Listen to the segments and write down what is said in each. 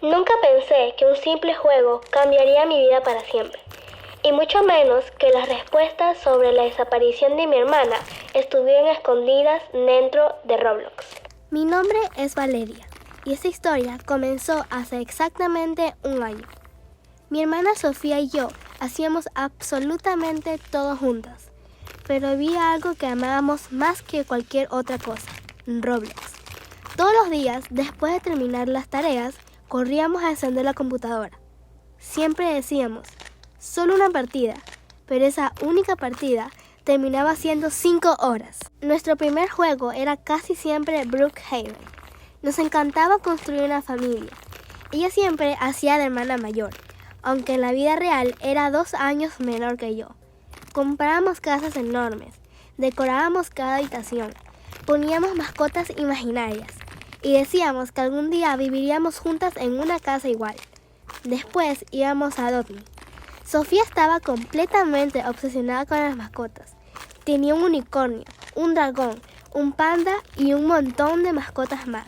Nunca pensé que un simple juego cambiaría mi vida para siempre, y mucho menos que las respuestas sobre la desaparición de mi hermana estuvieran escondidas dentro de Roblox. Mi nombre es Valeria, y esta historia comenzó hace exactamente un año. Mi hermana Sofía y yo hacíamos absolutamente todo juntas, pero había algo que amábamos más que cualquier otra cosa: Roblox. Todos los días, después de terminar las tareas, corríamos a encender la computadora. Siempre decíamos, solo una partida, pero esa única partida terminaba siendo 5 horas. Nuestro primer juego era casi siempre Brookhaven. Nos encantaba construir una familia. Ella siempre hacía de hermana mayor, aunque en la vida real era 2 años menor que yo. Comprábamos casas enormes, decorábamos cada habitación, poníamos mascotas imaginarias y decíamos que algún día viviríamos juntas en una casa igual. Después íbamos a Dotney. Sofía estaba completamente obsesionada con las mascotas. Tenía un unicornio, un dragón, un panda y un montón de mascotas más.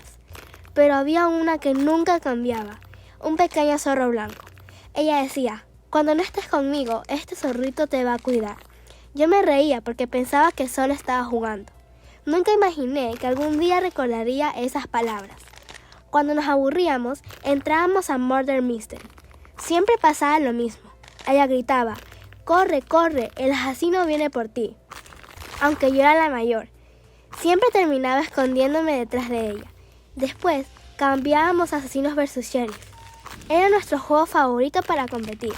Pero había una que nunca cambiaba, un pequeño zorro blanco. Ella decía, cuando no estés conmigo, este zorrito te va a cuidar. Yo me reía porque pensaba que solo estaba jugando. Nunca imaginé que algún día recordaría esas palabras. Cuando nos aburríamos, entrábamos a Murder Mystery. Siempre pasaba lo mismo. Ella gritaba, corre, corre, el asesino viene por ti. Aunque yo era la mayor, siempre terminaba escondiéndome detrás de ella. Después, cambiábamos Asesinos vs Sheriff. Era nuestro juego favorito para competir.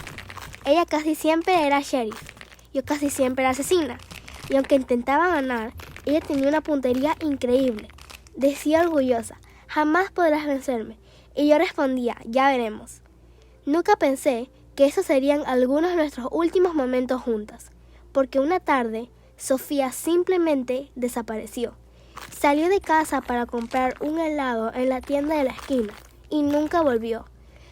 Ella casi siempre era sheriff, yo casi siempre era asesina. Y aunque intentaba ganar, ella tenía una puntería increíble. Decía orgullosa, jamás podrás vencerme. Y yo respondía, ya veremos. Nunca pensé que esos serían algunos de nuestros últimos momentos juntas, porque una tarde, Sofía simplemente desapareció. Salió de casa para comprar un helado en la tienda de la esquina y nunca volvió.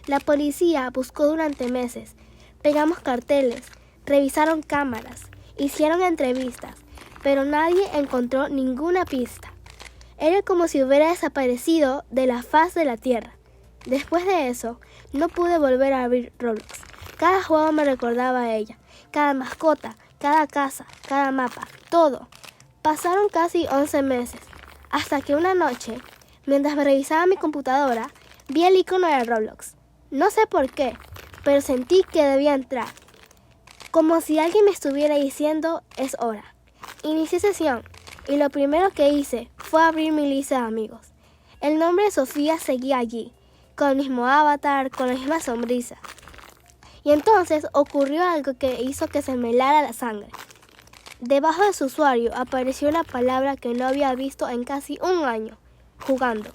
La policía buscó durante meses. Pegamos carteles, revisaron cámaras, hicieron entrevistas, pero nadie encontró ninguna pista. Era como si hubiera desaparecido de la faz de la tierra. Después de eso, no pude volver a abrir Roblox. Cada juego me recordaba a ella, cada mascota, cada casa, cada mapa, todo. Pasaron casi 11 meses, hasta que una noche, mientras me revisaba mi computadora, vi el icono de Roblox. No sé por qué, pero sentí que debía entrar. Como si alguien me estuviera diciendo, es hora. Inicié sesión y lo primero que hice fue abrir mi lista de amigos. El nombre de Sofía seguía allí, con el mismo avatar, con la misma sonrisa. Y entonces ocurrió algo que hizo que se me helara la sangre. Debajo de su usuario apareció una palabra que no había visto en casi un año, jugando.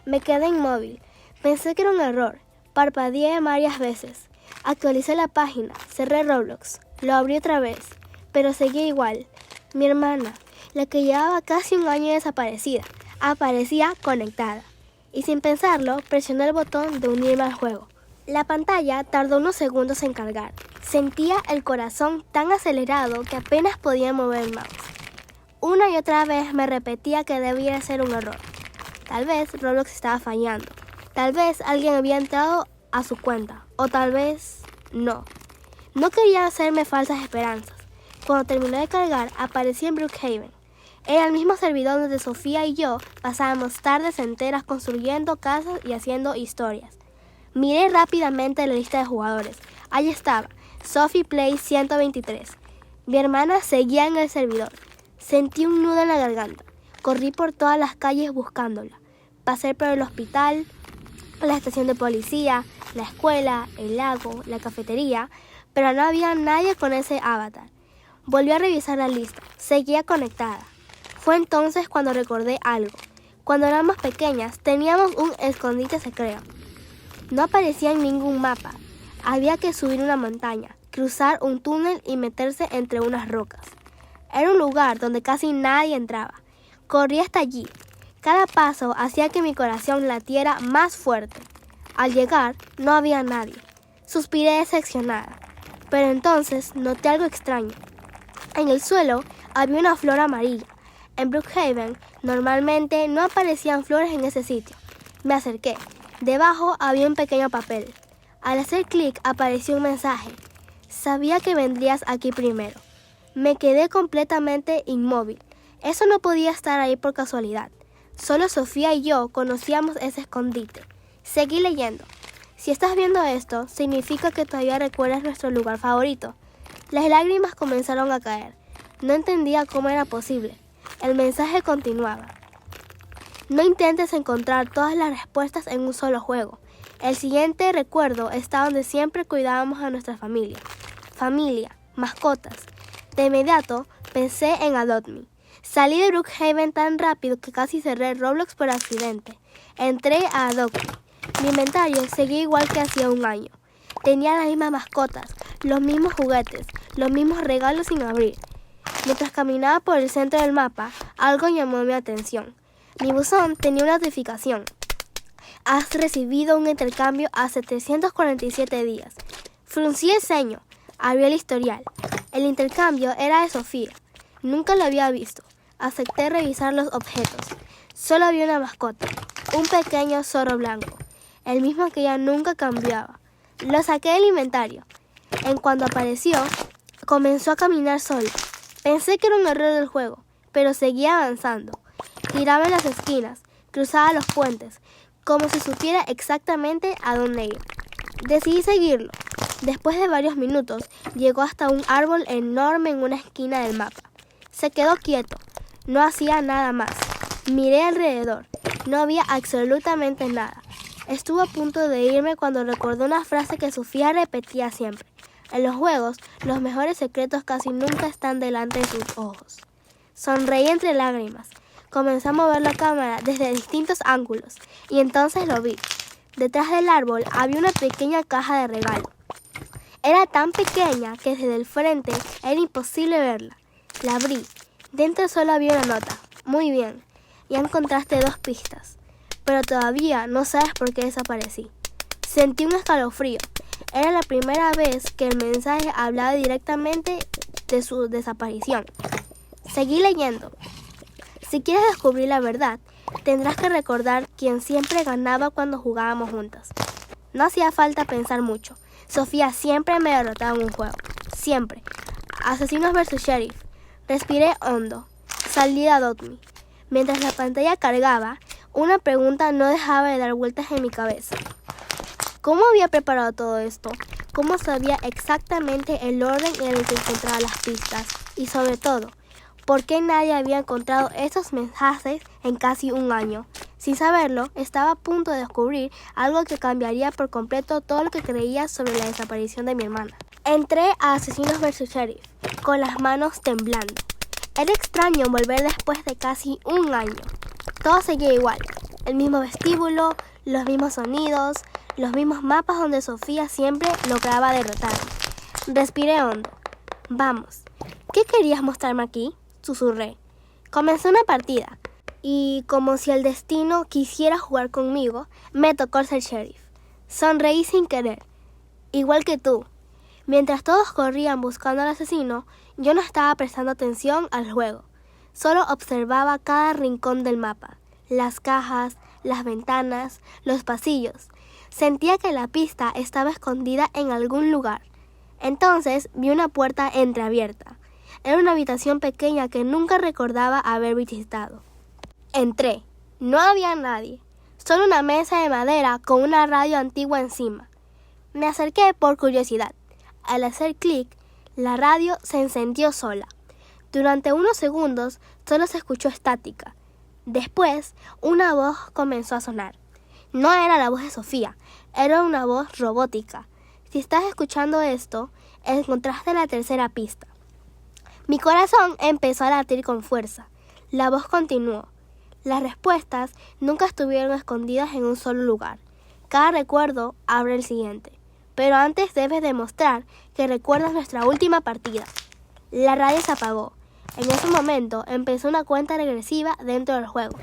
Me quedé inmóvil, pensé que era un error, parpadeé varias veces. Actualicé la página, cerré Roblox, lo abrí otra vez, pero seguía igual. Mi hermana, la que llevaba casi un año desaparecida, aparecía conectada. Y sin pensarlo, presioné el botón de unirme al juego. La pantalla tardó unos segundos en cargar. Sentía el corazón tan acelerado que apenas podía mover el mouse. Una y otra vez me repetía que debía ser un error. Tal vez Roblox estaba fallando. Tal vez alguien había entrado a su cuenta. O tal vez no. No quería hacerme falsas esperanzas. Cuando terminé de cargar, aparecí en Brookhaven. Era el mismo servidor donde Sofía y yo pasábamos tardes enteras construyendo casas y haciendo historias. Miré rápidamente la lista de jugadores. Allí estaba, Sophie Play 123. Mi hermana seguía en el servidor. Sentí un nudo en la garganta. Corrí por todas las calles buscándola. Pasé por el hospital, la estación de policía, la escuela, el lago, la cafetería, pero no había nadie con ese avatar. Volví a revisar la lista. Seguía conectada. Fue entonces cuando recordé algo. Cuando éramos pequeñas, teníamos un escondite secreto. No aparecía en ningún mapa. Había que subir una montaña, cruzar un túnel y meterse entre unas rocas. Era un lugar donde casi nadie entraba. Corrí hasta allí. Cada paso hacía que mi corazón latiera más fuerte. Al llegar, no había nadie. Suspiré decepcionada. Pero entonces noté algo extraño. En el suelo había una flor amarilla. En Brookhaven normalmente no aparecían flores en ese sitio. Me acerqué. Debajo había un pequeño papel. Al hacer clic apareció un mensaje. Sabía que vendrías aquí primero. Me quedé completamente inmóvil. Eso no podía estar ahí por casualidad. Solo Sofía y yo conocíamos ese escondite. Seguí leyendo. Si estás viendo esto, significa que todavía recuerdas nuestro lugar favorito. Las lágrimas comenzaron a caer. No entendía cómo era posible. El mensaje continuaba. No intentes encontrar todas las respuestas en un solo juego. El siguiente recuerdo está donde siempre cuidábamos a nuestra familia. Familia, mascotas. De inmediato pensé en Adopt Me. Salí de Brookhaven tan rápido que casi cerré Roblox por accidente. Entré a Adopt Me. Mi inventario seguía igual que hacía un año. Tenía las mismas mascotas, los mismos juguetes, los mismos regalos sin abrir. Mientras caminaba por el centro del mapa, algo llamó mi atención. Mi buzón tenía una notificación. Has recibido un intercambio hace 347 días. Fruncí el ceño. Abrí el historial. El intercambio era de Sofía. Nunca lo había visto. Acepté revisar los objetos. Solo había una mascota, un pequeño zorro blanco, el mismo que ella nunca cambiaba. Lo saqué del inventario. En cuanto apareció, comenzó a caminar solo. Pensé que era un error del juego, pero seguía avanzando. Giraba en las esquinas, cruzaba los puentes, como si supiera exactamente a dónde ir. Decidí seguirlo. Después de varios minutos, llegó hasta un árbol enorme en una esquina del mapa. Se quedó quieto. No hacía nada más. Miré alrededor. No había absolutamente nada. Estuve a punto de irme cuando recordé una frase que Sofía repetía siempre. En los juegos, los mejores secretos casi nunca están delante de sus ojos. Sonreí entre lágrimas. Comencé a mover la cámara desde distintos ángulos y entonces lo vi. Detrás del árbol había una pequeña caja de regalo. Era tan pequeña que desde el frente era imposible verla. La abrí. Dentro solo había una nota. Muy bien. Ya encontraste 2 pistas. Pero todavía no sabes por qué desaparecí. Sentí un escalofrío. Era la primera vez que el mensaje hablaba directamente de su desaparición. Seguí leyendo. Si quieres descubrir la verdad, tendrás que recordar quién siempre ganaba cuando jugábamos juntas. No hacía falta pensar mucho. Sofía siempre me derrotaba en un juego. Siempre. Asesinos vs Sheriff. Respiré hondo. Salí de Adopt Me. Mientras la pantalla cargaba, una pregunta no dejaba de dar vueltas en mi cabeza. ¿Cómo había preparado todo esto? ¿Cómo sabía exactamente el orden en el que encontraba las pistas? Y sobre todo, ¿por qué nadie había encontrado esos mensajes en casi un año? Sin saberlo, estaba a punto de descubrir algo que cambiaría por completo todo lo que creía sobre la desaparición de mi hermana. Entré a Asesinos vs Sheriff, con las manos temblando. Era extraño volver después de casi un año. Todo seguía igual. El mismo vestíbulo, los mismos sonidos, los mismos mapas donde Sofía siempre lograba derrotarme. Respiré hondo. Vamos, ¿qué querías mostrarme aquí? Susurré. Comenzó una partida. Y como si el destino quisiera jugar conmigo, me tocó ser sheriff. Sonreí sin querer. Igual que tú. Mientras todos corrían buscando al asesino, yo no estaba prestando atención al juego. Solo observaba cada rincón del mapa. Las cajas, las ventanas, los pasillos. Sentía que la pista estaba escondida en algún lugar. Entonces vi una puerta entreabierta. Era una habitación pequeña que nunca recordaba haber visitado. Entré. No había nadie. Solo una mesa de madera con una radio antigua encima. Me acerqué por curiosidad. Al hacer clic, la radio se encendió sola. Durante unos segundos solo se escuchó estática. Después, una voz comenzó a sonar. No era la voz de Sofía, era una voz robótica. Si estás escuchando esto, encontraste la tercera pista. Mi corazón empezó a latir con fuerza. La voz continuó. Las respuestas nunca estuvieron escondidas en un solo lugar. Cada recuerdo abre el siguiente. Pero antes debes demostrar que recuerdas nuestra última partida. La radio se apagó. En ese momento empezó una cuenta regresiva dentro del juego.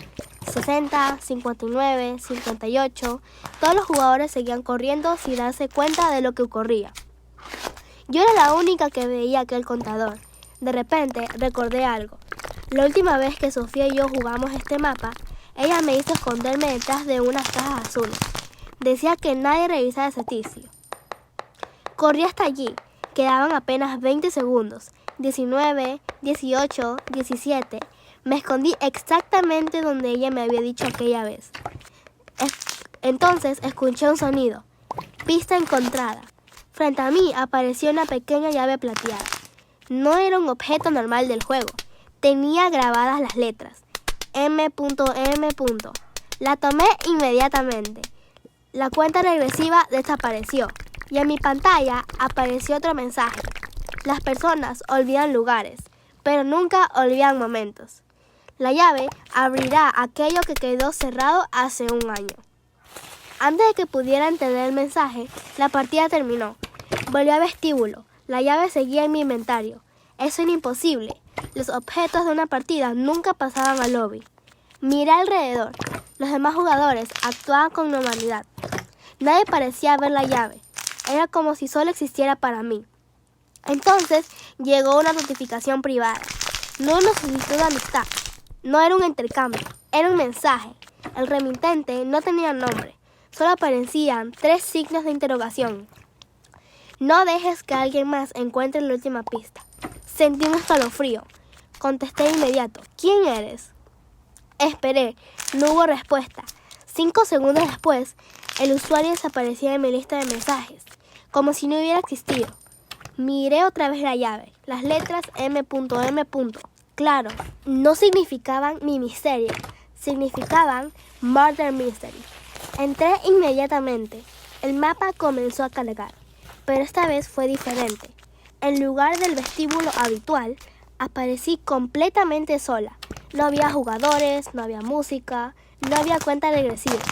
60, 59, 58. Todos los jugadores seguían corriendo sin darse cuenta de lo que ocurría. Yo era la única que veía aquel contador. De repente recordé algo. La última vez que Sofía y yo jugamos este mapa, ella me hizo esconderme detrás de unas cajas azules. decía que nadie revisara ese sitio. Corrí hasta allí. Quedaban apenas 20 segundos. 19, 18, 17. Me escondí exactamente donde ella me había dicho aquella vez. Entonces escuché un sonido. Pista encontrada. Frente a mí apareció una pequeña llave plateada. No era un objeto normal del juego. Tenía grabadas las letras. M.M. La tomé inmediatamente. La cuenta regresiva desapareció y en mi pantalla apareció otro mensaje. Las personas olvidan lugares, pero nunca olvidan momentos. La llave abrirá aquello que quedó cerrado hace un año. Antes de que pudiera entender el mensaje, la partida terminó. Volví al vestíbulo. La llave seguía en mi inventario. Eso era imposible. Los objetos de una partida nunca pasaban al lobby. Miré alrededor. Los demás jugadores actuaban con normalidad. Nadie parecía ver la llave. Era como si solo existiera para mí. Entonces llegó una notificación privada. No una solicitud de amistad. No era un intercambio. Era un mensaje. El remitente no tenía nombre. Solo aparecían 3 signos de interrogación. No dejes que alguien más encuentre la última pista. Sentí un escalofrío. Contesté de inmediato. ¿Quién eres? Esperé. No hubo respuesta. 5 segundos después, el usuario desaparecía de mi lista de mensajes, como si no hubiera existido. Miré otra vez la llave. Las letras M.M. Claro, no significaban mi misterio. Significaban Murder Mystery. Entré inmediatamente. El mapa comenzó a cargar, pero esta vez fue diferente. En lugar del vestíbulo habitual, aparecí completamente sola. No había jugadores, no había música, no había cuenta regresiva.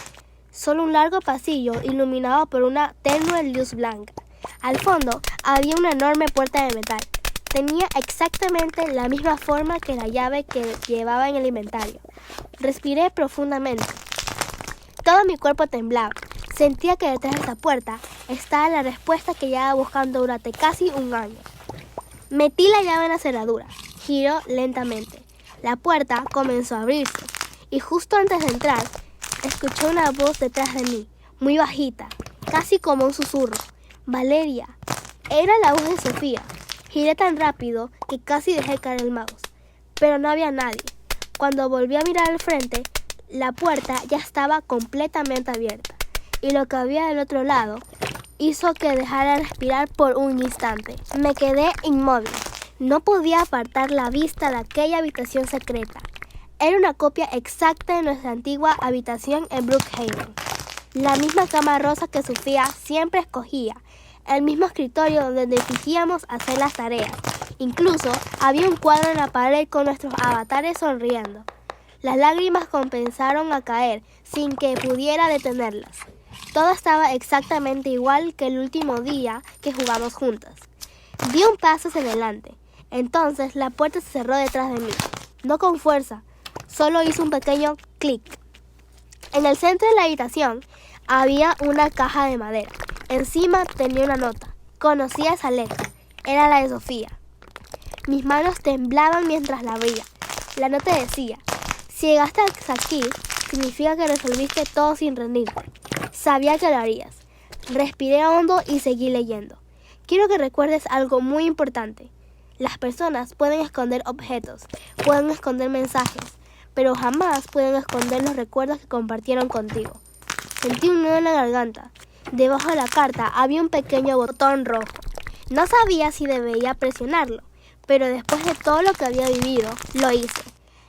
Solo un largo pasillo iluminado por una tenue luz blanca. Al fondo había una enorme puerta de metal. Tenía exactamente la misma forma que la llave que llevaba en el inventario. Respiré profundamente. Todo mi cuerpo temblaba. Sentía que detrás de esta puerta estaba la respuesta que llevaba buscando durante casi un año. Metí la llave en la cerradura. Giró lentamente. La puerta comenzó a abrirse. Y justo antes de entrar, escuché una voz detrás de mí, muy bajita, casi como un susurro. Valeria. Era la voz de Sofía. Giré tan rápido que casi dejé caer el mouse. Pero no había nadie. Cuando volví a mirar al frente, la puerta ya estaba completamente abierta. Y lo que había del otro lado hizo que dejara de respirar por un instante. Me quedé inmóvil. No podía apartar la vista de aquella habitación secreta. Era una copia exacta de nuestra antigua habitación en Brookhaven. La misma cama rosa que Sofía siempre escogía. El mismo escritorio donde dirigíamos a hacer las tareas. Incluso había un cuadro en la pared con nuestros avatares sonriendo. Las lágrimas comenzaron a caer sin que pudiera detenerlas. Todo estaba exactamente igual que el último día que jugamos juntas. Di un paso hacia adelante. Entonces la puerta se cerró detrás de mí. No con fuerza, solo hizo un pequeño clic. En el centro de la habitación había una caja de madera. Encima tenía una nota. Conocía esa letra. Era la de Sofía. Mis manos temblaban mientras la abría. La nota decía: si llegaste hasta aquí, significa que resolviste todo sin rendirte. Sabía que lo harías. Respiré hondo y seguí leyendo. Quiero que recuerdes algo muy importante. Las personas pueden esconder objetos, pueden esconder mensajes, pero jamás pueden esconder los recuerdos que compartieron contigo. Sentí un nudo en la garganta. Debajo de la carta había un pequeño botón rojo. No sabía si debía presionarlo, pero después de todo lo que había vivido, lo hice.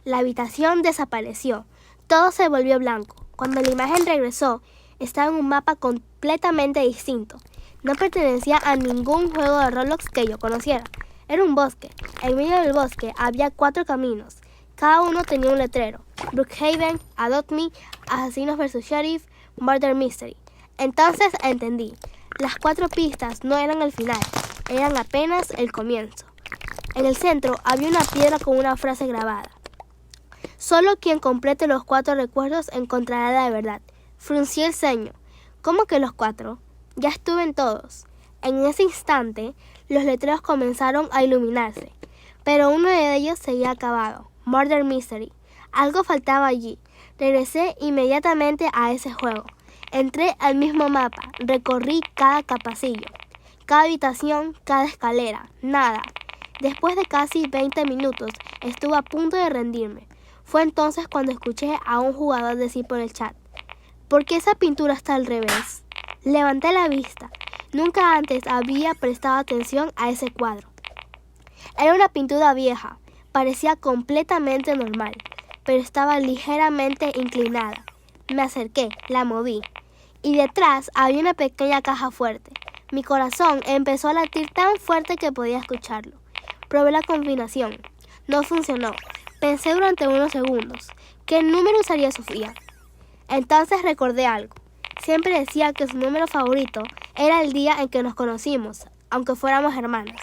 La habitación desapareció. Todo se volvió blanco. Cuando la imagen regresó, estaba en un mapa completamente distinto. No pertenecía a ningún juego de Roblox que yo conociera. Era un bosque. En medio del bosque había 4 caminos. Cada uno tenía un letrero. Brookhaven, Adopt Me, Asesinos vs. Sheriff, Murder Mystery. Entonces entendí. Las 4 pistas no eran el final. Eran apenas el comienzo. En el centro había una piedra con una frase grabada. Solo quien complete los 4 recuerdos encontrará la verdad. Fruncí el ceño. ¿Cómo que los 4? Ya estuve en todos. En ese instante, los letreros comenzaron a iluminarse, pero uno de ellos seguía acabado. Murder Mystery. Algo faltaba allí. Regresé inmediatamente a ese juego. Entré al mismo mapa, recorrí cada pasillo, cada habitación, cada escalera, nada. Después de casi 20 minutos, estuve a punto de rendirme. Fue entonces cuando escuché a un jugador decir por el chat: ¿por qué esa pintura está al revés? Levanté la vista. Nunca antes había prestado atención a ese cuadro. Era una pintura vieja, parecía completamente normal, pero estaba ligeramente inclinada. Me acerqué, la moví, y detrás había una pequeña caja fuerte. Mi corazón empezó a latir tan fuerte que podía escucharlo. Probé la combinación. No funcionó. Pensé durante unos segundos. ¿Qué número usaría Sofía? Entonces recordé algo. Siempre decía que su número favorito era el día en que nos conocimos, aunque fuéramos hermanas.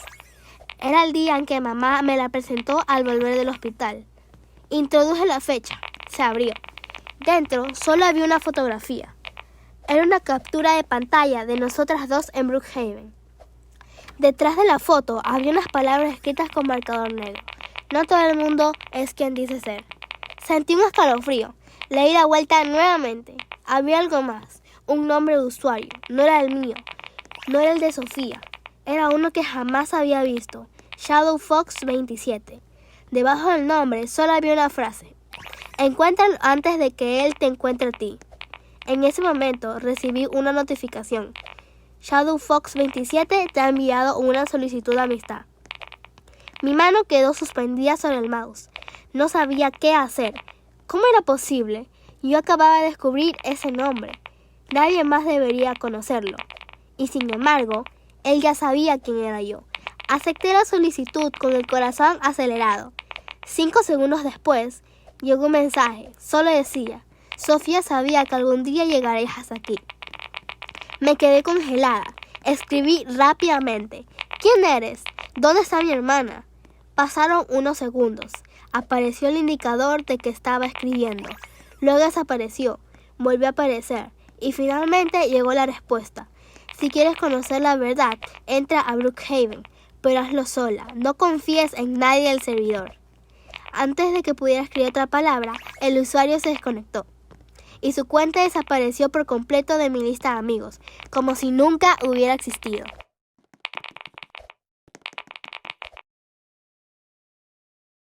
Era el día en que mamá me la presentó al volver del hospital. Introduje la fecha. Se abrió. Dentro solo había una fotografía. Era una captura de pantalla de nosotras dos en Brookhaven. Detrás de la foto había unas palabras escritas con marcador negro. No todo el mundo es quien dice ser. Sentí un escalofrío. Le di la vuelta nuevamente. Había algo más. Un nombre de usuario. No era el mío. No era el de Sofía. Era uno que jamás había visto. ShadowFox27. Debajo del nombre solo había una frase: encuéntralo antes de que él te encuentre a ti. En ese momento recibí una notificación. ShadowFox27 te ha enviado una solicitud de amistad. Mi mano quedó suspendida sobre el mouse. No sabía qué hacer. ¿Cómo era posible? Yo acababa de descubrir ese nombre. Nadie más debería conocerlo. Y sin embargo, él ya sabía quién era yo. Acepté la solicitud con el corazón acelerado. 5 segundos después, llegó un mensaje. Solo decía: Sofía sabía que algún día llegarías hasta aquí. Me quedé congelada. Escribí rápidamente: ¿quién eres? ¿Dónde está mi hermana? Pasaron unos segundos. Apareció el indicador de que estaba escribiendo. Luego desapareció. Volvió a aparecer. Y finalmente llegó la respuesta: si quieres conocer la verdad, entra a Brookhaven, pero hazlo sola. No confíes en nadie del servidor. Antes de que pudiera escribir otra palabra, el usuario se desconectó y su cuenta desapareció por completo de mi lista de amigos, como si nunca hubiera existido.